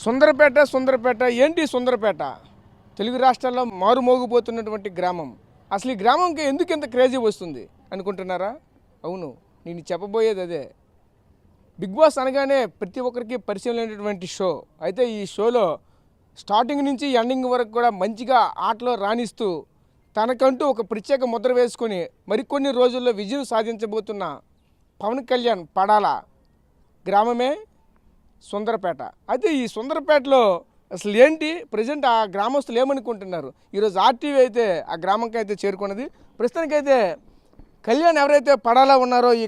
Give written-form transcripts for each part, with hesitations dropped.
సుందరపేట ఏంటి సుందరపేట? తెలుగు రాష్ట్రాల్లో మారుమోగిపోతున్నటువంటి గ్రామం. అసలు ఈ గ్రామంకి ఎందుకు ఇంత క్రేజీ వస్తుంది అనుకుంటున్నారా? అవును, నేను చెప్పబోయేది అదే. బిగ్ బాస్ అనగానే ప్రతి ఒక్కరికి పరిచయం లేనటువంటి షో. అయితే ఈ షోలో స్టార్టింగ్ నుంచి ఎండింగ్ వరకు కూడా మంచిగా ఆటలో రాణిస్తూ తనకంటూ ఒక ప్రత్యేక ముద్ర వేసుకొని మరికొన్ని రోజుల్లో విజయం సాధించబోతున్న పవన్ కళ్యాణ్ పడాల గ్రామమే సుందరపేట. అయితే ఈ సుందరపేటలో అసలు ఏంటి ప్రజెంట్ ఆ గ్రామస్తులు ఏమనుకుంటున్నారు? ఈరోజు ఆర్టీవీ అయితే ఆ గ్రామంకి అయితే చేరుకున్నది. ప్రస్తుతానికైతే కళ్యాణ్ ఎవరైతే పడాలా ఉన్నారో ఈ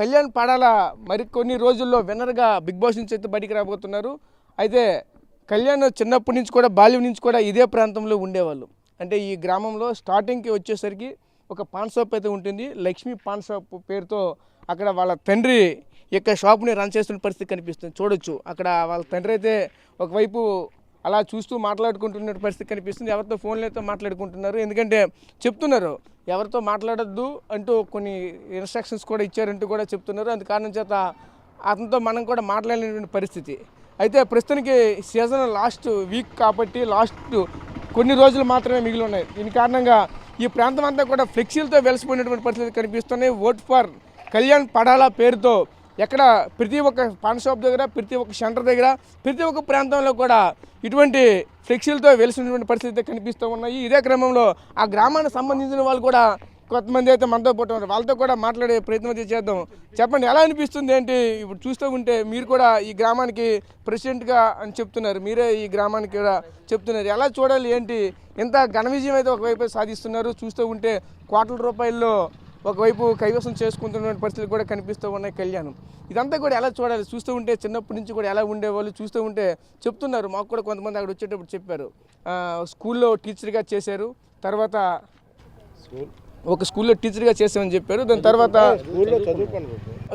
కళ్యాణ్ పడాల మరికొన్ని రోజుల్లో విన్నర్గా బిగ్ బాస్ నుంచి అయితే బయటికి రాబోతున్నారు. అయితే కళ్యాణ్ చిన్నప్పటి నుంచి కూడా బాల్యం నుంచి కూడా ఇదే ప్రాంతంలో ఉండేవాళ్ళు. అంటే ఈ గ్రామంలో స్టార్టింగ్కి వచ్చేసరికి ఒక పాన్ షాప్ అయితే ఉంటుంది, లక్ష్మీ పాన్ షాప్ పేరుతో. అక్కడ వాళ్ళ తండ్రి యొక్క షాప్ని రన్ చేస్తున్న పరిస్థితి కనిపిస్తుంది. చూడొచ్చు అక్కడ వాళ్ళ తండ్రి అయితే ఒకవైపు అలా చూస్తూ మాట్లాడుకుంటున్న పరిస్థితి కనిపిస్తుంది. ఎవరితో ఫోన్లతో మాట్లాడుకుంటున్నారు, ఎందుకంటే చెప్తున్నారు ఎవరితో మాట్లాడొద్దు అంటూ కొన్ని ఇన్స్ట్రక్షన్స్ కూడా ఇచ్చారంటూ కూడా చెప్తున్నారు. అందు కారణం చేత అతనితో మనం కూడా మాట్లాడలేనటువంటి పరిస్థితి. అయితే ప్రస్తుతానికి సీజన్ లాస్ట్ వీక్ కాబట్టి లాస్ట్ కొన్ని రోజులు మాత్రమే మిగిలి ఉన్నాయి. దీని కారణంగా ఈ ప్రాంతం అంతా కూడా ఫ్లెక్సీలతో వెలిసిపోయినటువంటి పరిస్థితి కనిపిస్తున్నాయి. ఓట్ ఫర్ కళ్యాణ్ పడాల పేరుతో ఎక్కడ ప్రతి ఒక్క పాన్ షాప్ దగ్గర, ప్రతి ఒక్క సెంటర్ దగ్గర, ప్రతి ఒక్క ప్రాంతంలో కూడా ఇటువంటి ఫ్లెక్సీలతో వెలిసినటువంటి పరిస్థితి కనిపిస్తూ ఉన్నాయి. ఇదే క్రమంలో ఆ గ్రామానికి సంబంధించిన వాళ్ళు కూడా కొంతమంది అయితే మనతో పాటు ఉన్నారు. వాళ్ళతో కూడా మాట్లాడే ప్రయత్నం అయితే చేద్దాం. చెప్పండి, ఎలా అనిపిస్తుంది ఏంటి? ఇప్పుడు చూస్తూ ఉంటే మీరు కూడా ఈ గ్రామానికి ప్రెసిడెంట్గా అని చెప్తున్నారు, మీరే ఈ గ్రామానికి కూడా చెప్తున్నారు. ఎలా చూడాలి ఏంటి? ఎంత ఘన విజయం అయితే ఒకవైపు సాధిస్తున్నారు. చూస్తూ ఉంటే కోట్ల రూపాయల్లో ఒకవైపు కైవసం చేసుకుంటున్న పరిస్థితులు కూడా కనిపిస్తూ ఉన్నాయి కళ్యాణ్. ఇదంతా కూడా ఎలా చూడాలి? చూస్తూ ఉంటే చిన్నప్పటి నుంచి కూడా ఎలా ఉండేవాళ్ళు చూస్తూ ఉంటే చెప్తున్నారు. మాకు కూడా కొంతమంది అక్కడ వచ్చేటప్పుడు చెప్పారు, స్కూల్లో టీచర్గా చేశారు, తర్వాత ఒక స్కూల్లో టీచర్గా చేసామని చెప్పారు. దాని తర్వాత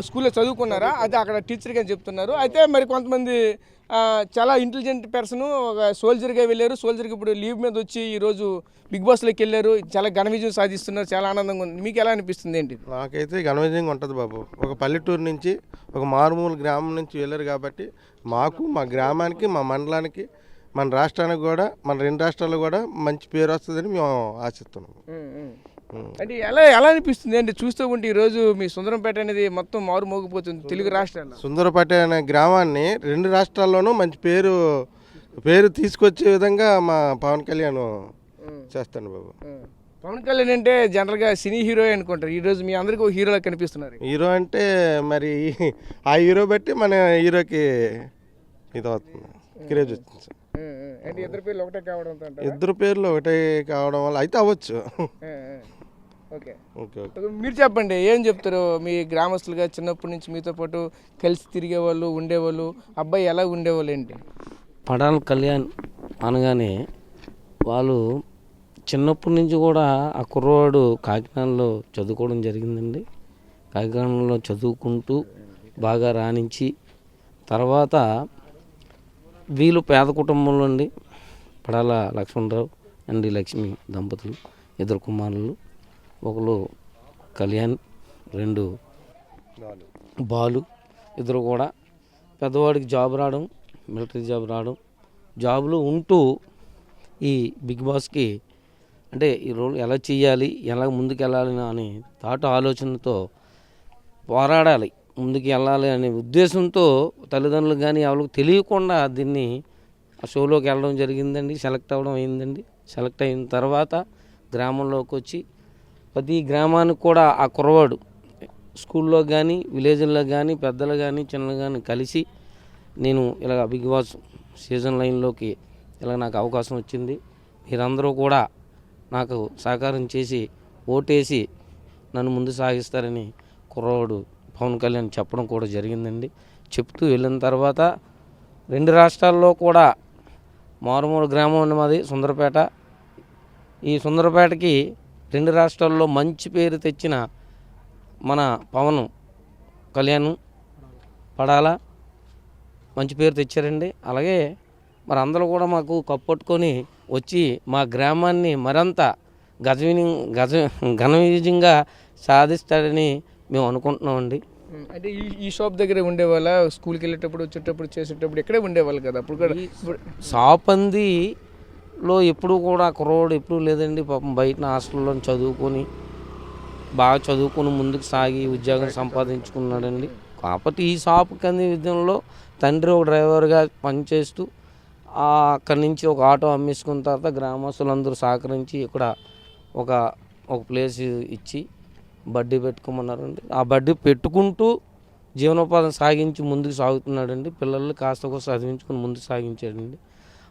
స్కూల్లో చదువుకున్నారా? అదే అక్కడ టీచర్గా చెప్తున్నారు. అయితే మరి కొంతమంది చాలా ఇంటెలిజెంట్ పర్సన్ ఒక సోల్జర్గా వెళ్ళారు. సోల్జర్కి ఇప్పుడు లీవ్ మీద వచ్చి ఈరోజు బిగ్ బాస్లోకి వెళ్ళారు. చాలా ఘన విజయం సాధిస్తున్నారు. చాలా ఆనందంగా ఉంది. మీకు ఎలా అనిపిస్తుంది ఏంటి? నాకైతే ఘన విజయంగా ఉంటుంది బాబు. ఒక పల్లెటూరు నుంచి ఒక మారుమూల గ్రామం నుంచి వెళ్ళారు కాబట్టి మాకు, మా గ్రామానికి, మా మండలానికి, మన రాష్ట్రానికి కూడా, మన రెండు రాష్ట్రాల్లో కూడా మంచి పేరు వస్తుందని మేము ఆశిస్తున్నాము. అంటే ఎలా ఎలా అనిపిస్తుంది అంటే చూస్తూ ఉంటే ఈరోజు మీ సుందరంపేట అనేది మొత్తం మారు మోగిపోతుంది తెలుగు రాష్ట్రాల్లో. సుందరపేట అనే గ్రామాన్ని రెండు రాష్ట్రాల్లోనూ మంచి పేరు తీసుకొచ్చే విధంగా మా పవన్ కళ్యాణ్ చేస్తాను బాబు. పవన్ కళ్యాణ్ అంటే జనరల్గా సినీ హీరో అనుకుంటారు. ఈరోజు మీ అందరికీ ఒక హీరోలా కనిపిస్తున్నారు. హీరో అంటే మరి ఆ హీరో బట్టి మన హీరోకి ఇది అవుతుంది, క్రేజ్ వచ్చింది. అంటే ఇద్దరు పేర్లు ఒకటే కావడం, ఇద్దరు పేర్లు ఒకటే కావడం వల్ల అయితే అవ్వచ్చు. ఓకే ఓకే మీరు చెప్పండి, ఏం చెప్తారు? మీ గ్రామస్తులుగా చిన్నప్పటి నుంచి మీతో పాటు కలిసి తిరిగేవాళ్ళు, ఉండేవాళ్ళు, అబ్బాయి ఎలా ఉండేవాళ్ళు ఏంటి? పడాల కళ్యాణ్ అనగానే వాళ్ళు చిన్నప్పటి నుంచి కూడా ఆ కుర్రవాడు కాకినాడలో చదువుకోవడం జరిగిందండి. కాకినాడలో చదువుకుంటూ బాగా రాణించి తర్వాత వీళ్ళు పేద కుటుంబంలో అండి. పడాల లక్ష్మణరావు అండ్ లక్ష్మి దంపతులు, ఇద్దరు కుమారులు, ఒకరు కళ్యాణ్, రెండు బాలు. ఇద్దరు కూడా పెద్దవాడికి జాబ్ రావడం, మిలిటరీ జాబ్ రావడం, జాబ్లో ఉంటూ ఈ బిగ్ బాస్కి అంటే ఈ రోల్ ఎలా చేయాలి, ఎలా ముందుకు వెళ్ళాలి అని ఆలోచనతో పోరాడాలి, ముందుకు వెళ్ళాలి అనే ఉద్దేశంతో తల్లిదండ్రులు కానీ ఎవరికి తెలియకుండా దీన్ని ఆ షోలోకి వెళ్ళడం జరిగిందండి. సెలెక్ట్ అవ్వడం అయిందండి. సెలెక్ట్ అయిన తర్వాత గ్రామంలోకి వచ్చి ప్రతి గ్రామానికి కూడా ఆ కుర్రవాడు స్కూల్లో కానీ, విలేజ్లో కానీ, పెద్దలు కానీ, చిన్నలు కానీ కలిసి నేను ఇలాగ బిగ్ బాస్ సీజన్ లైన్లోకి ఇలా నాకు అవకాశం వచ్చింది, మీరందరూ కూడా నాకు సహకారం చేసి ఓటేసి నన్ను ముందు సాగిస్తారని కుర్రవాడు పవన్ కళ్యాణ్ చెప్పడం కూడా జరిగిందండి. చెప్తూ వెళ్ళిన తర్వాత రెండు రాష్ట్రాల్లో కూడా మారుమూల గ్రామం ఉంది మాది సుందరపేట. ఈ సుందరపేటకి రెండు రాష్ట్రాల్లో మంచి పేరు తెచ్చిన మన పవన్ కళ్యాణ్ పడాల మంచి పేరు తెచ్చారండి. అలాగే మరి అందరూ కూడా మాకు కప్పట్టుకొని వచ్చి మా గ్రామాన్ని మరింత ఘన విజయంగా సాధిస్తాడని మేము అనుకుంటున్నామండి. అంటే ఈ షాప్ దగ్గర ఉండేవాళ్ళ, స్కూల్కి వెళ్ళేటప్పుడు వచ్చేటప్పుడు చేసేటప్పుడు ఇక్కడే ఉండేవాళ్ళు కదా అప్పుడు కూడా. సాపందిలో ఎప్పుడు కూడా కుర్రోడు ఎప్పుడు లేదండి. పాపం బయట హాస్టల్లో చదువుకొని బాగా చదువుకొని ముందుకు సాగి ఉద్యోగం సంపాదించుకున్నాడండి. కాకపోతే ఈ షాపు కంది విద్యంలో తండ్రి ఒక డ్రైవర్గా పనిచేస్తూ అక్కడి నుంచి ఒక ఆటో అమ్మేసుకున్న తర్వాత గ్రామస్తులందరూ సహకరించి ఇక్కడ ఒక ప్లేస్ ఇచ్చి బడ్డీ పెట్టుకోమన్నారండి. ఆ బడ్డీ పెట్టుకుంటూ జీవనోపాధి సాగించి ముందుకు సాగుతున్నాడండి. పిల్లల్ని కాస్త కోసం చదివించుకుని ముందుకు సాగించాడండి.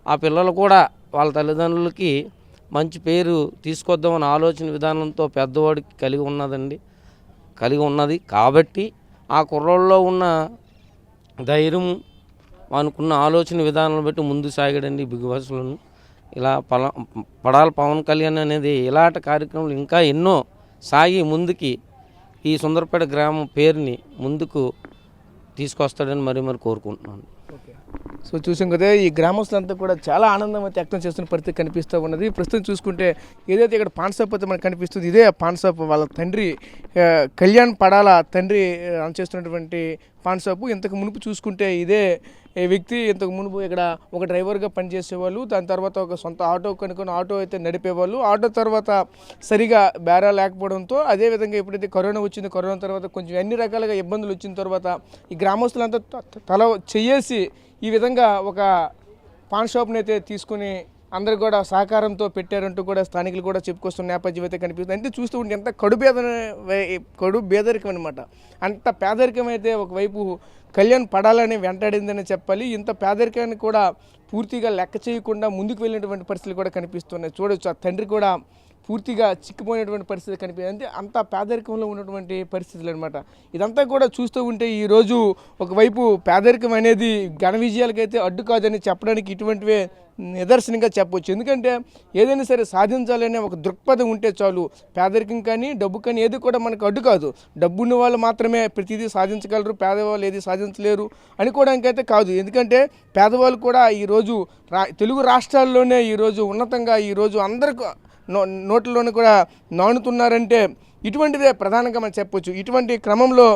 ఆ పిల్లలు కూడా వాళ్ళ తల్లిదండ్రులకి మంచి పేరు తీసుకొద్దామని ఆలోచన విధానంతో పెద్దవాడికి కలిగి ఉన్నది కాబట్టి ఆ కుర్రోళ్ళలో ఉన్న ధైర్యం అనుకున్న ఆలోచన విధానాలను బట్టి ముందుకు సాగాడండి బిగ్ బాస్లను. ఇలా పడాల పవన్ కళ్యాణ్ అనేది ఇలాంటి కార్యక్రమాలు ఇంకా ఎన్నో సాగి ముందుకి ఈ సుందరపేట గ్రామం పేరుని ముందుకు తీసుకొస్తాడని మరి కోరుకుంటున్నాను. ఓకే, సో చూసాం కదా, ఈ గ్రామస్తులంతా కూడా చాలా ఆనందం అయితే వ్యక్తం చేస్తున్న పరిస్థితి కనిపిస్తూ ఉన్నది. ప్రస్తుతం చూసుకుంటే ఏదైతే ఇక్కడ పాన్ షాప్ అయితే మనకు కనిపిస్తుంది, ఇదే పాన్ షాప్ వాళ్ళ తండ్రి కళ్యాణ్ పడాల తండ్రి రన్ చేస్తున్నటువంటి పాన్ షాపు. ఇంతకు మునుపు చూసుకుంటే ఇదే వ్యక్తి ఇంతకు మునుపు ఇక్కడ ఒక డ్రైవర్గా పనిచేసేవాళ్ళు. దాని తర్వాత ఒక సొంత ఆటో కనుక్కొని ఆటో అయితే నడిపేవాళ్ళు. ఆటో తర్వాత సరిగా బేరా లేకపోవడంతో, అదేవిధంగా ఎప్పుడైతే కరోనా వచ్చిందో కరోనా తర్వాత కొంచెం అన్ని రకాలుగా ఇబ్బందులు వచ్చిన తర్వాత ఈ గ్రామస్తులంతా తల చేసి ఈ విధంగా ఒక పాన్ షాప్ని అయితే తీసుకుని అందరు కూడా సహకారంతో పెట్టారంటూ కూడా స్థానికులు కూడా చెప్పుకొస్తున్న నేపథ్యం అయితే కనిపిస్తుంది. అంటే చూస్తూ ఉంటే ఎంత కడు పేదరికం అనమాట. అంత పేదరికం అయితే ఒకవైపు కళ్యాణ్ పడాలని వెంటాడిందని చెప్పాలి. ఇంత పేదరికాన్ని కూడా పూర్తిగా లెక్క చేయకుండా ముందుకు వెళ్ళినటువంటి పరిస్థితులు కూడా కనిపిస్తున్నాయి. చూడొచ్చు, ఆ తండ్రి కూడా పూర్తిగా చిక్కిపోయినటువంటి పరిస్థితి కనిపించింది. అంటే అంత పేదరికంలో ఉన్నటువంటి పరిస్థితులు అనమాట. ఇదంతా కూడా చూస్తూ ఉంటే ఈరోజు ఒకవైపు పేదరికం అనేది ఘన విజయాలకైతే అడ్డు కాదని చెప్పడానికి ఇటువంటివే నిదర్శనంగా చెప్పవచ్చు. ఎందుకంటే ఏదైనా సరే సాధించాలనే ఒక దృక్పథం ఉంటే చాలు. పేదరికం కానీ డబ్బు కానీ ఏది కూడా మనకు అడ్డు కాదు. డబ్బు ఉన్న వాళ్ళు మాత్రమే ప్రతిదీ సాధించగలరు, పేదవాళ్ళు ఏది సాధించలేరు అనుకోవడానికైతే కాదు. ఎందుకంటే పేదవాళ్ళు కూడా ఈరోజు తెలుగు రాష్ట్రాల్లోనే ఈరోజు ఉన్నతంగా ఈరోజు అందరికీ నోట్లలోనే కూడా నానుతున్నారంటే ఇటువంటిదే ప్రధానంగా మనం చెప్పొచ్చు. ఇటువంటి క్రమంలో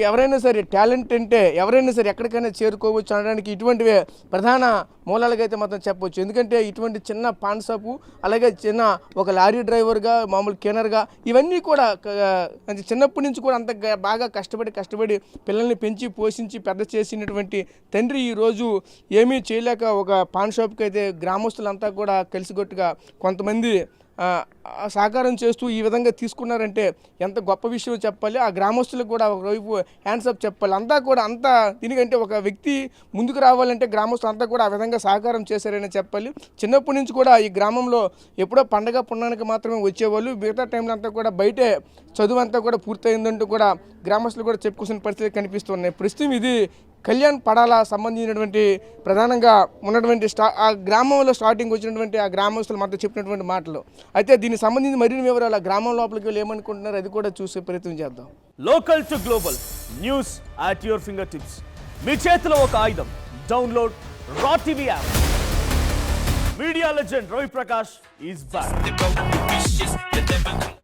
ఎవరైనా సరే టాలెంట్ అంటే ఎవరైనా సరే ఎక్కడికైనా చేరుకోవచ్చు అనడానికి ఇటువంటివే ప్రధాన మూలాలుగా అయితే మాత్రం చెప్పొచ్చు. ఎందుకంటే ఇటువంటి చిన్న పాన్ షాపు, అలాగే చిన్న ఒక లారీ డ్రైవర్గా, మామూలు క్లీనర్గా, ఇవన్నీ కూడా చిన్నప్పటి నుంచి కూడా అంత బాగా కష్టపడి పిల్లల్ని పెంచి పోషించి పెద్ద చేసినటువంటి తండ్రి ఈరోజు ఏమీ చేయలేక ఒక పాన్ షాప్కి అయితే గ్రామస్తులంతా కూడా కలిసిగొట్టుగా కొంతమంది సహకారం చేస్తూ ఈ విధంగా తీసుకున్నారంటే ఎంత గొప్ప విషయం చెప్పాలి. ఆ గ్రామస్తులకు కూడా ఒకవైపు హ్యాండ్సప్ చెప్పాలి. అంతా దీనికంటే ఒక వ్యక్తి ముందుకు రావాలంటే గ్రామస్తులు అంతా కూడా ఆ విధంగా సహకారం చేశారని చెప్పాలి. చిన్నప్పటి నుంచి కూడా ఈ గ్రామంలో ఎప్పుడో పండగ పుణ్యానికి మాత్రమే వచ్చేవాళ్ళు. మిగతా టైంలో అంతా కూడా బయటే చదువు అంతా కూడా పూర్తయిందంటూ కూడా గ్రామస్తులు కూడా చెప్పుకోవాల్సిన పరిస్థితి కనిపిస్తున్నాయి. ప్రస్తుతం ఇది కళ్యాణ్ పడాల సంబంధించినటువంటి ప్రధానంగా ఉన్నటువంటి ఆ గ్రామంలో స్టార్టింగ్ వచ్చినటువంటి ఆ గ్రామస్తులు మాత్రం చెప్పినటువంటి మాటలు. అయితే దీనికి సంబంధించి మరిన్ని వివరాలు ఆ గ్రామం లోపలికి వెళ్ళి ఏమనుకుంటున్నారు అది కూడా చూసే ప్రయత్నం చేద్దాం. Local to global news at your fingertips. మీ చేతిలో ఒక ఆయుధం. Download Raw TV app. Media legend Ravi Prakash is back.